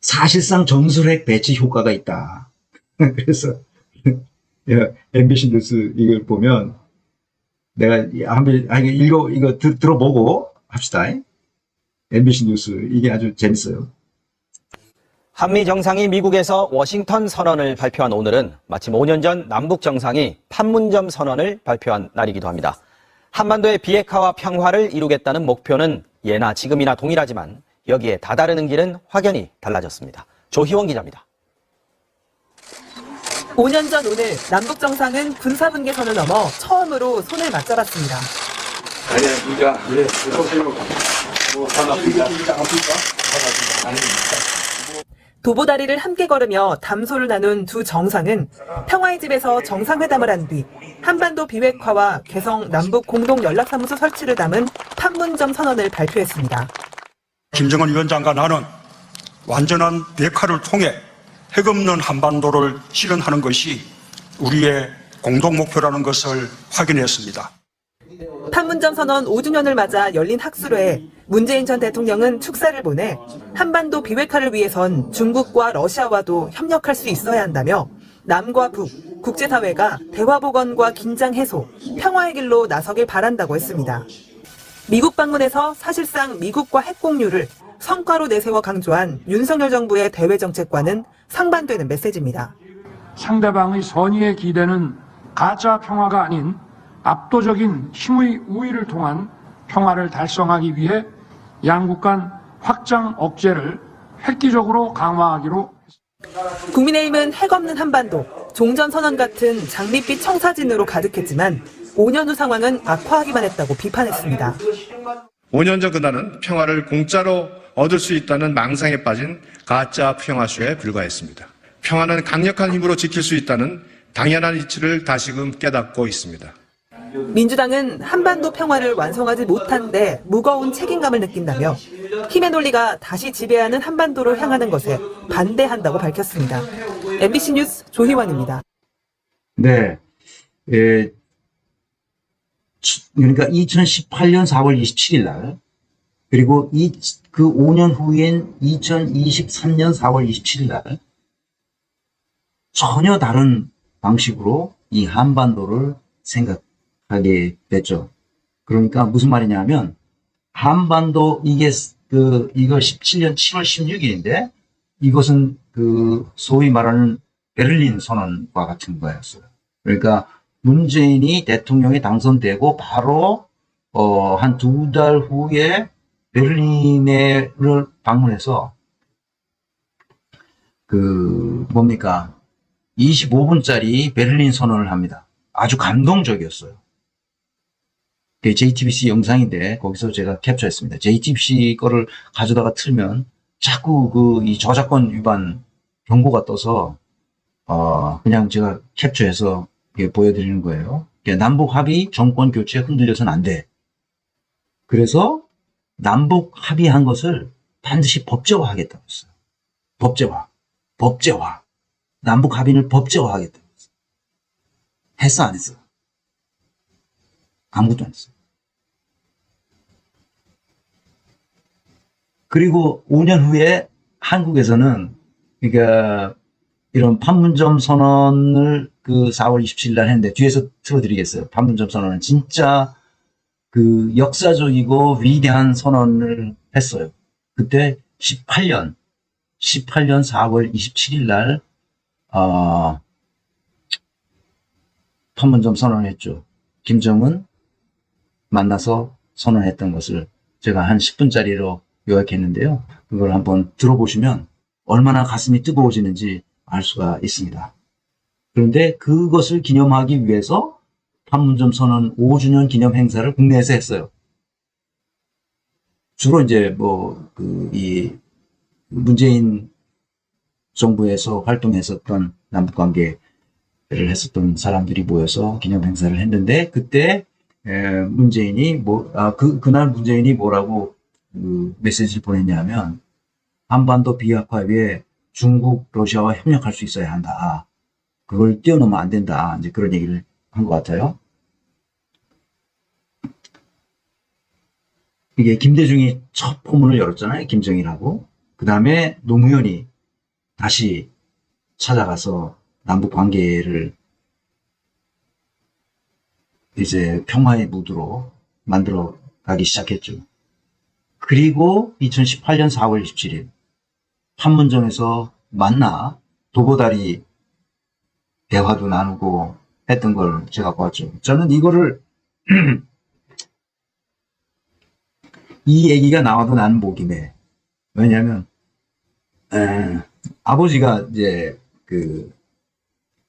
사실상 전술핵 배치 효과가 있다. 그래서 MBC 뉴스 이걸 보면 내가 한번 이거 들어보고 합시다. MBC 뉴스 이게 아주 재밌어요. 한미 정상이 미국에서 워싱턴 선언을 발표한 오늘은 마침 5년 전 남북 정상이 판문점 선언을 발표한 날이기도 합니다. 한반도의 비핵화와 평화를 이루겠다는 목표는 예나 지금이나 동일하지만 여기에 다다르는 길은 확연히 달라졌습니다. 조희원 기자입니다. 5년 전 오늘 남북 정상은 군사분계선을 넘어 처음으로 손을 맞잡았습니다. 도보다리를 함께 걸으며 담소를 나눈 두 정상은 평화의 집에서 정상회담을 한 뒤 한반도 비핵화와 개성 남북 공동연락사무소 설치를 담은 판문점 선언을 발표했습니다. 김정은 위원장과 나는 완전한 비핵화를 통해 핵 없는 한반도를 실현하는 것이 우리의 공동 목표라는 것을 확인했습니다. 판문점 선언 5주년을 맞아 열린 학술회에 문재인 전 대통령은 축사를 보내 한반도 비핵화를 위해선 중국과 러시아와도 협력할 수 있어야 한다며 남과 북, 국제사회가 대화복원과 긴장 해소, 평화의 길로 나서길 바란다고 했습니다. 미국 방문에서 사실상 미국과 핵 공유를 성과로 내세워 강조한 윤석열 정부의 대외 정책과는 상반되는 메시지입니다. 상대방의 선의에 기대는 가짜 평화가 아닌 압도적인 힘의 우위를 통한 평화를 달성하기 위해 양국 간 확장 억제를 획기적으로 강화하기로 했습니다. 국민의힘은 핵 없는 한반도, 종전선언 같은 장밋빛 청사진으로 가득했지만 5년 후 상황은 악화하기만 했다고 비판했습니다. 5년 전 그날은 평화를 공짜로 얻을 수 있다는 망상에 빠진 가짜 평화쇼에 불과했습니다. 평화는 강력한 힘으로 지킬 수 있다는 당연한 이치를 다시금 깨닫고 있습니다. 민주당은 한반도 평화를 완성하지 못한 데 무거운 책임감을 느낀다며 힘의 논리가 다시 지배하는 한반도로 향하는 것에 반대한다고 밝혔습니다. MBC 뉴스 조희원입니다. 네. 그러니까 2018년 4월 27일 날, 그리고 그 5년 후인 2023년 4월 27일 날, 전혀 다른 방식으로 이 한반도를 생각하게 됐죠. 그러니까 무슨 말이냐면, 한반도, 이거 17년 7월 16일인데, 이것은 소위 말하는 베를린 선언과 같은 거였어요. 그러니까 문재인이 대통령이 당선되고 바로 한 2달 후에 베를린을 방문해서 25분짜리 베를린 선언을 합니다. 아주 감동적이었어요. JTBC 영상인데 거기서 제가 캡처했습니다. JTBC 거를 가져다가 틀면 자꾸 이 저작권 위반 경고가 떠서 그냥 제가 캡처해서 보여드리는 거예요. 남북 합의 정권 교체에 흔들려서는 안 돼. 그래서 남북 합의한 것을 반드시 법제화하겠다고 했어요. 법제화. 남북 합의를 법제화하겠다고 했어요. 했어, 안 했어? 아무것도 안 했어. 그리고 5년 후에 한국에서는 그러니까 이런 판문점 선언을 4월 27일 날 했는데 뒤에서 틀어드리겠어요. 판문점 선언은 진짜 역사적이고 위대한 선언을 했어요. 그때 18년 4월 27일 날 판문점 선언을 했죠. 김정은 만나서 선언했던 것을 제가 한 10분짜리로 요약했는데요. 그걸 한번 들어보시면 얼마나 가슴이 뜨거워지는지 알 수가 있습니다. 그런데 그것을 기념하기 위해서 판문점 선언 5주년 기념 행사를 국내에서 했어요. 주로 이제 이 문재인 정부에서 활동했었던 남북관계를 했었던 사람들이 모여서 기념 행사를 했는데 그때 문재인이 그날 문재인이 뭐라고 메시지를 보냈냐면 한반도 비핵화에 중국, 러시아와 협력할 수 있어야 한다. 그걸 뛰어넘으면 안 된다. 이제 그런 얘기를 한 것 같아요. 이게 김대중이 첫 포문을 열었잖아요. 김정일하고. 그 다음에 노무현이 다시 찾아가서 남북 관계를 이제 평화의 무드로 만들어 가기 시작했죠. 그리고 2018년 4월 27일 판문점에서 만나 도보다리 대화도 나누고 했던 걸 제가 봤죠. 저는 이거를 이 얘기가 나와도 나는 목임해. 왜냐하면 아버지가 이제 그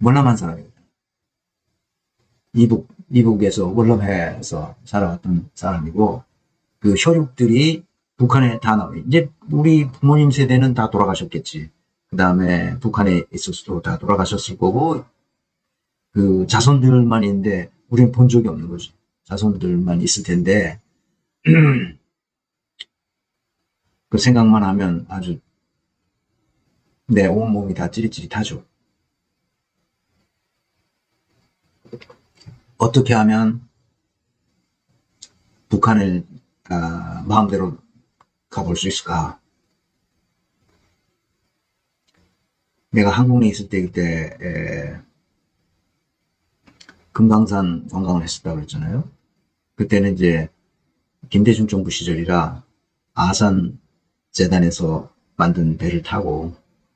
월남한 사람입니다. 이북에서 월남해서 살아왔던 사람이고 그 혈육들이 북한에 다 나와. 이제 우리 부모님 세대는 다 돌아가셨겠지. 그 다음에 북한에 있었어도 다 돌아가셨을 거고 그 자손들만 있는데 우리는 본 적이 없는 거지. 자손들만 있을 텐데 그 생각만 하면 아주 내 온몸이 다 찌릿찌릿하죠. 어떻게 하면 북한을 마음대로 가볼 수 있을까? 내가 한국에 있을 때 그때 금강산 관광을 했었다고 그랬잖아요. 그때는 이제 김대중 정부 시절이라 아산 재단에서 만든 배를 타고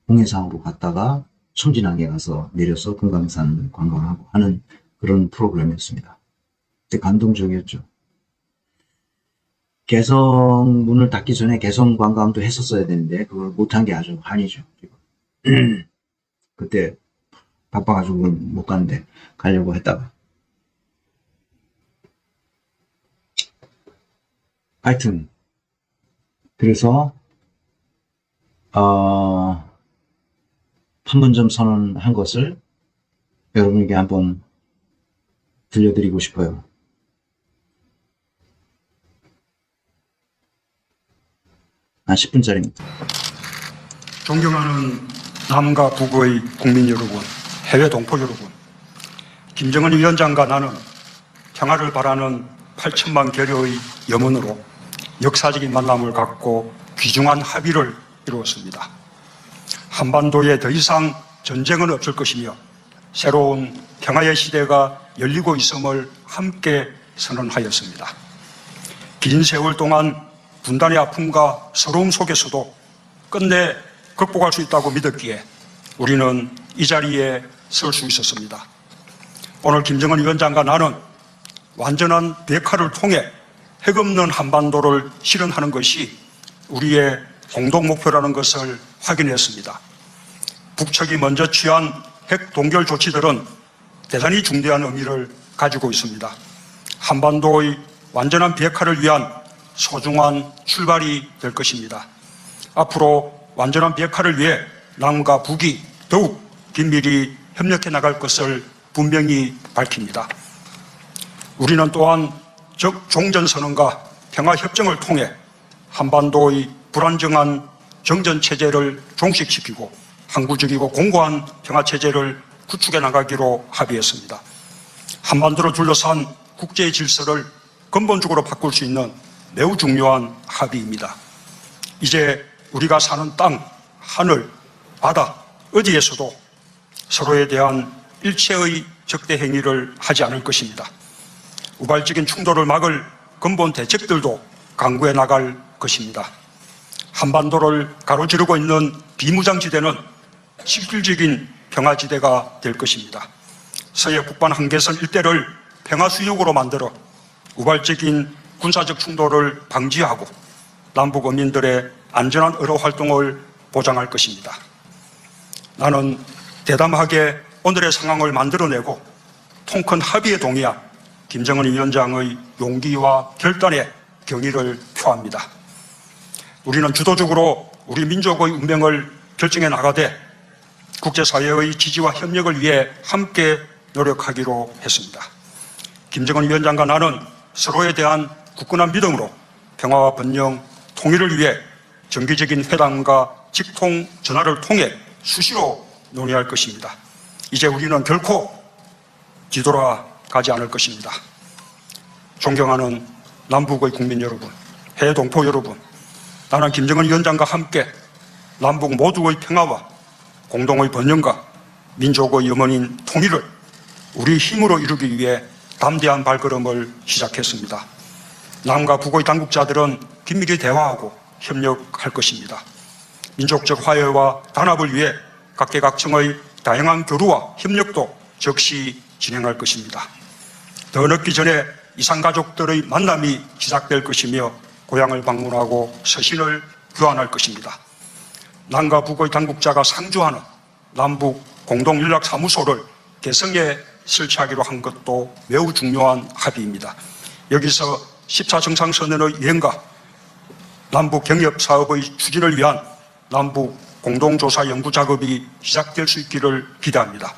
홍해상으로 갔다가 천진항에 가서 내려서 금강산 관광하고 하는 그런 프로그램이었습니다. 되게 감동적이었죠. 개성 문을 닫기 전에 개성 관광도 했었어야 되는데 그걸 못한 게 아주 한이죠. 그때 바빠가지고 그걸 못 갔는데 가려고 했다가 하여튼 그래서 판문점 선언한 것을 여러분에게 한번 들려드리고 싶어요. 한 10분짜리입니다. 존경하는 남과 북의 국민 여러분, 해외 동포 여러분, 김정은 위원장과 나는 평화를 바라는 8천만 계류의 염원으로 역사적인 만남을 갖고 귀중한 합의를 이루었습니다. 한반도에 더 이상 전쟁은 없을 것이며 새로운 평화의 시대가 열리고 있음을 함께 선언하였습니다. 긴 세월 동안 분단의 아픔과 서러움 속에서도 끝내 극복할 수 있다고 믿었기에 우리는 이 자리에 설 수 있었습니다. 오늘 김정은 위원장과 나는 완전한 비핵화를 통해 핵 없는 한반도를 실현하는 것이 우리의 공동 목표라는 것을 확인했습니다. 북측이 먼저 취한 핵 동결 조치들은 대단히 중대한 의미를 가지고 있습니다. 한반도의 완전한 비핵화를 위한 소중한 출발이 될 것입니다. 앞으로 완전한 비핵화를 위해 남과 북이 더욱 긴밀히 협력해 나갈 것을 분명히 밝힙니다. 우리는 또한 종전선언과 평화협정을 통해 한반도의 불안정한 정전체제를 종식시키고 항구적이고 공고한 평화체제를 구축해 나가기로 합의했습니다. 한반도를 둘러싼 국제 질서를 근본적으로 바꿀 수 있는 매우 중요한 합의입니다. 이제 우리가 사는 땅, 하늘, 바다 어디에서도 서로에 대한 일체의 적대 행위를 하지 않을 것입니다. 우발적인 충돌을 막을 근본 대책들도 강구해 나갈 것입니다. 한반도를 가로지르고 있는 비무장지대는 실질적인 평화지대가 될 것입니다. 서해 북반 한계선 일대를 평화수역으로 만들어 우발적인 군사적 충돌을 방지하고 남북 어민들의 안전한 의료 활동을 보장할 것입니다. 나는 대담하게 오늘의 상황을 만들어내고 통큰 합의에 동의한 김정은 위원장의 용기와 결단에 경의를 표합니다. 우리는 주도적으로 우리 민족의 운명을 결정해 나가되 국제사회의 지지와 협력을 위해 함께 노력하기로 했습니다. 김정은 위원장과 나는 서로에 대한 굳건한 믿음으로 평화와 번영, 통일을 위해 정기적인 회담과 직통 전화를 통해 수시로 논의할 것입니다. 이제 우리는 결코 뒤돌아가지 않을 것입니다. 존경하는 남북의 국민 여러분, 해외 동포 여러분, 나는 김정은 위원장과 함께 남북 모두의 평화와 공동의 번영과 민족의 염원인 통일을 우리 힘으로 이루기 위해 담대한 발걸음을 시작했습니다. 남과 북의 당국자들은 긴밀히 대화하고 협력할 것입니다. 민족적 화해와 단합을 위해 각계각층의 다양한 교류와 협력도 적시 진행할 것입니다. 더 늦기 전에 이산가족들의 만남이 시작될 것이며 고향을 방문하고 서신을 교환할 것입니다. 남과 북의 당국자가 상주하는 남북 공동연락사무소를 개성에 설치하기로 한 것도 매우 중요한 합의입니다. 여기서 14 정상선언의 이행과 남북 경협사업의 추진을 위한 남북 공동조사 연구 작업이 시작될 수 있기를 기대합니다.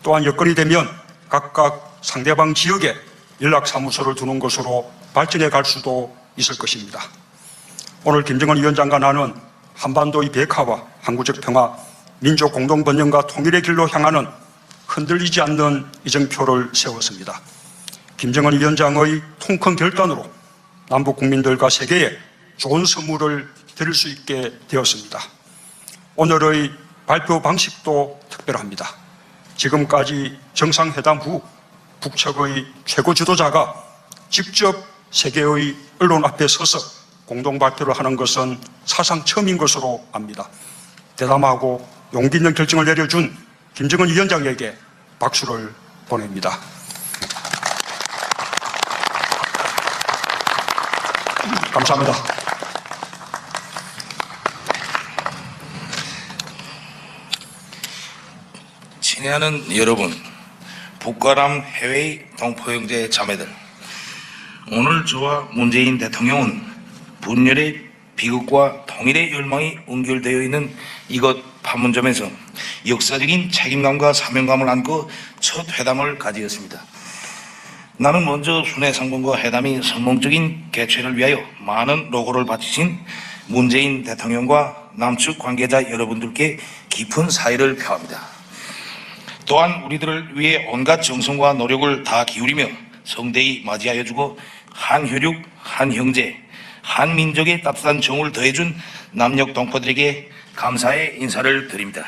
또한 여건이 되면 각각 상대방 지역에 연락사무소를 두는 것으로 발전해 갈 수도 있을 것입니다. 오늘 김정은 위원장과 나는 한반도의 비핵화와 항구적 평화, 민족 공동 번영과 통일의 길로 향하는 흔들리지 않는 이정표를 세웠습니다. 김정은 위원장의 통큰 결단으로 남북 국민들과 세계에 좋은 선물을 드릴 수 있게 되었습니다. 오늘의 발표 방식도 특별합니다. 지금까지 정상회담 후 북측의 최고 지도자가 직접 세계의 언론 앞에 서서 공동 발표를 하는 것은 사상 처음인 것으로 압니다. 대담하고 용기 있는 결정을 내려준 김정은 위원장에게 박수를 보냅니다. 감사합니다. 친애하는 여러분, 북과남 해외의 동포형제 자매들, 오늘 저와 문재인 대통령은 분열의 비극과 통일의 열망이 연결되어 있는 이곳 판문점에서 역사적인 책임감과 사명감을 안고 첫 회담을 가지었습니다. 나는 먼저 순회상봉과 회담이 성공적인 개최를 위하여 많은 노고를 바치신 문재인 대통령과 남측 관계자 여러분들께 깊은 사의를 표합니다. 또한 우리들을 위해 온갖 정성과 노력을 다 기울이며 성대히 맞이하여주고 한혈육, 한형제, 한민족의 따뜻한 정을 더해준 남녘 동포들에게 감사의 인사를 드립니다.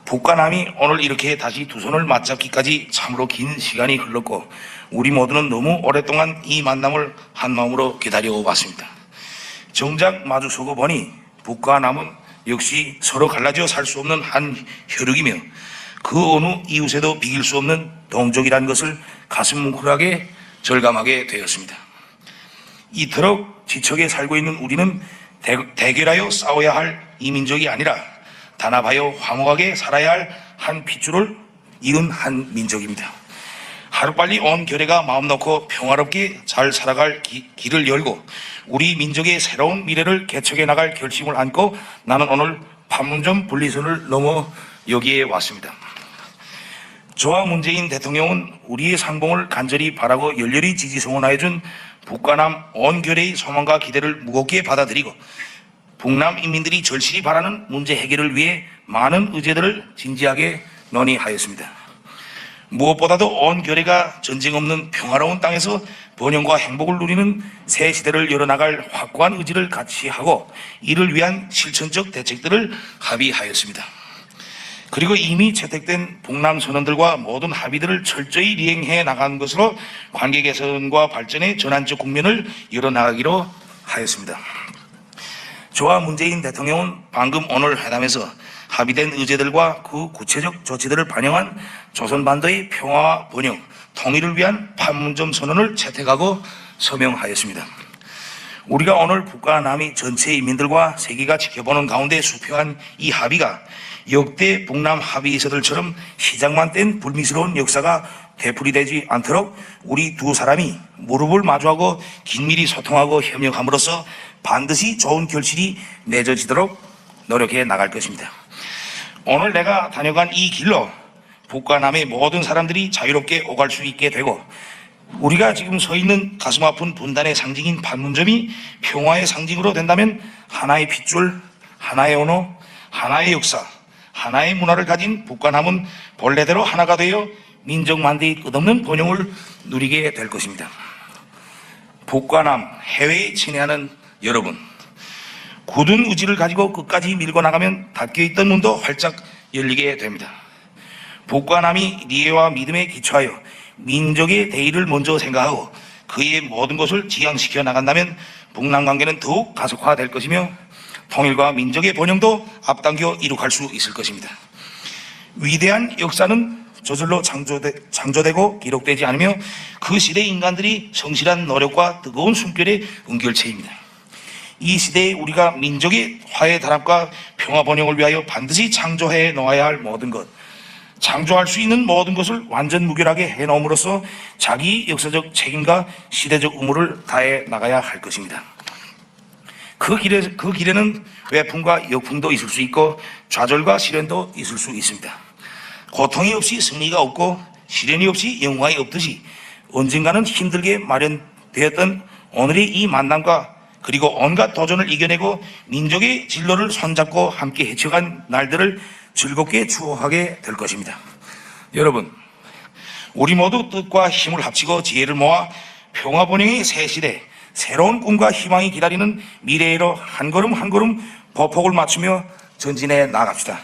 북과 남이 오늘 이렇게 다시 두 손을 맞잡기까지 참으로 긴 시간이 흘렀고 우리 모두는 너무 오랫동안 이 만남을 한마음으로 기다려왔습니다. 정작 마주서고 보니 북과 남은 역시 서로 갈라져 살 수 없는 한 혈육이며 그 어느 이웃에도 비길 수 없는 동족이라는 것을 가슴 뭉클하게 절감하게 되었습니다. 이토록 지척에 살고 있는 우리는 대결하여 싸워야 할 이민족이 아니라 단합하여 화목하게 살아야 할 한 핏줄을 이은 한 민족입니다. 하루빨리 온 결의가 마음 놓고 평화롭게 잘 살아갈 길을 열고 우리 민족의 새로운 미래를 개척해 나갈 결심을 안고 나는 오늘 판문점 분리선을 넘어 여기에 왔습니다. 저와 문재인 대통령은 우리의 상봉을 간절히 바라고 열렬히 지지 성원하여준 북과 남 온 결의의 소망과 기대를 무겁게 받아들이고 북남 인민들이 절실히 바라는 문제 해결을 위해 많은 의제들을 진지하게 논의하였습니다. 무엇보다도 온 결의가 전쟁 없는 평화로운 땅에서 번영과 행복을 누리는 새 시대를 열어나갈 확고한 의지를 같이 하고 이를 위한 실천적 대책들을 합의하였습니다. 그리고 이미 채택된 북남 선언들과 모든 합의들을 철저히 이행해 나가는 것으로 관계 개선과 발전의 전환적 국면을 열어나가기로 하였습니다. 저와 문재인 대통령은 방금 오늘 회담에서 합의된 의제들과 그 구체적 조치들을 반영한 조선반도의 평화와 번영, 통일을 위한 판문점 선언을 채택하고 서명하였습니다. 우리가 오늘 북과 남이 전체 인민들과 세계가 지켜보는 가운데 수표한 이 합의가 역대 북남 합의서들처럼 시작만 뗀 불미스러운 역사가 되풀이되지 않도록 우리 두 사람이 무릎을 마주하고 긴밀히 소통하고 협력함으로써 반드시 좋은 결실이 맺어지도록 노력해 나갈 것입니다. 오늘 내가 다녀간 이 길로 북과 남의 모든 사람들이 자유롭게 오갈 수 있게 되고 우리가 지금 서 있는 가슴 아픈 분단의 상징인 판문점이 평화의 상징으로 된다면 하나의 핏줄, 하나의 언어, 하나의 역사, 하나의 문화를 가진 북과 남은 본래대로 하나가 되어 민족 만대의 끝없는 번영을 누리게 될 것입니다. 북과 남, 해외에 친애하는 여러분, 굳은 의지를 가지고 끝까지 밀고 나가면 닫혀있던 문도 활짝 열리게 됩니다. 북과 남이 이해와 믿음에 기초하여 민족의 대의를 먼저 생각하고 그의 모든 것을 지향시켜 나간다면 북남 관계는 더욱 가속화될 것이며 통일과 민족의 번영도 앞당겨 이룩할 수 있을 것입니다. 위대한 역사는 저절로 창조되고 기록되지 않으며 그 시대의 인간들이 성실한 노력과 뜨거운 숨결의 은결체입니다. 이 시대에 우리가 민족의 화해 단합과 평화 번영을 위하여 반드시 창조해 놓아야 할 모든 것, 창조할 수 있는 모든 것을 완전 무결하게 해놓음으로써 자기 역사적 책임과 시대적 의무를 다해 나가야 할 것입니다. 그 길에는 외풍과 역풍도 있을 수 있고 좌절과 시련도 있을 수 있습니다. 고통이 없이 승리가 없고 시련이 없이 영광이 없듯이 언젠가는 힘들게 마련되었던 오늘의 이 만남과 그리고 온갖 도전을 이겨내고 민족의 진로를 손잡고 함께 헤쳐간 날들을 즐겁게 추억하게 될 것입니다. 여러분, 우리 모두 뜻과 힘을 합치고 지혜를 모아 평화 번영의 새 시대, 새로운 꿈과 희망이 기다리는 미래로 한 걸음 한 걸음 보폭을 맞추며 전진해 나갑시다.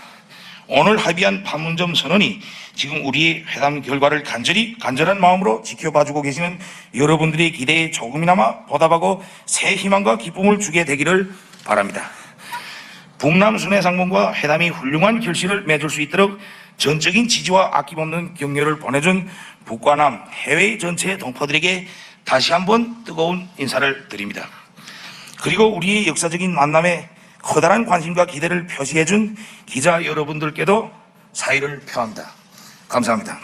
오늘 합의한 판문점 선언이 지금 우리의 회담 결과를 간절한 마음으로 지켜봐주고 계시는 여러분들의 기대에 조금이나마 보답하고 새 희망과 기쁨을 주게 되기를 바랍니다. 북남 순회상봉과 회담이 훌륭한 결실을 맺을 수 있도록 전적인 지지와 아낌없는 격려를 보내준 북과 남 해외 전체 동포들에게 다시 한번 뜨거운 인사를 드립니다. 그리고 우리의 역사적인 만남에 커다란 관심과 기대를 표시해준 기자 여러분들께도 사의를 표합니다. 감사합니다.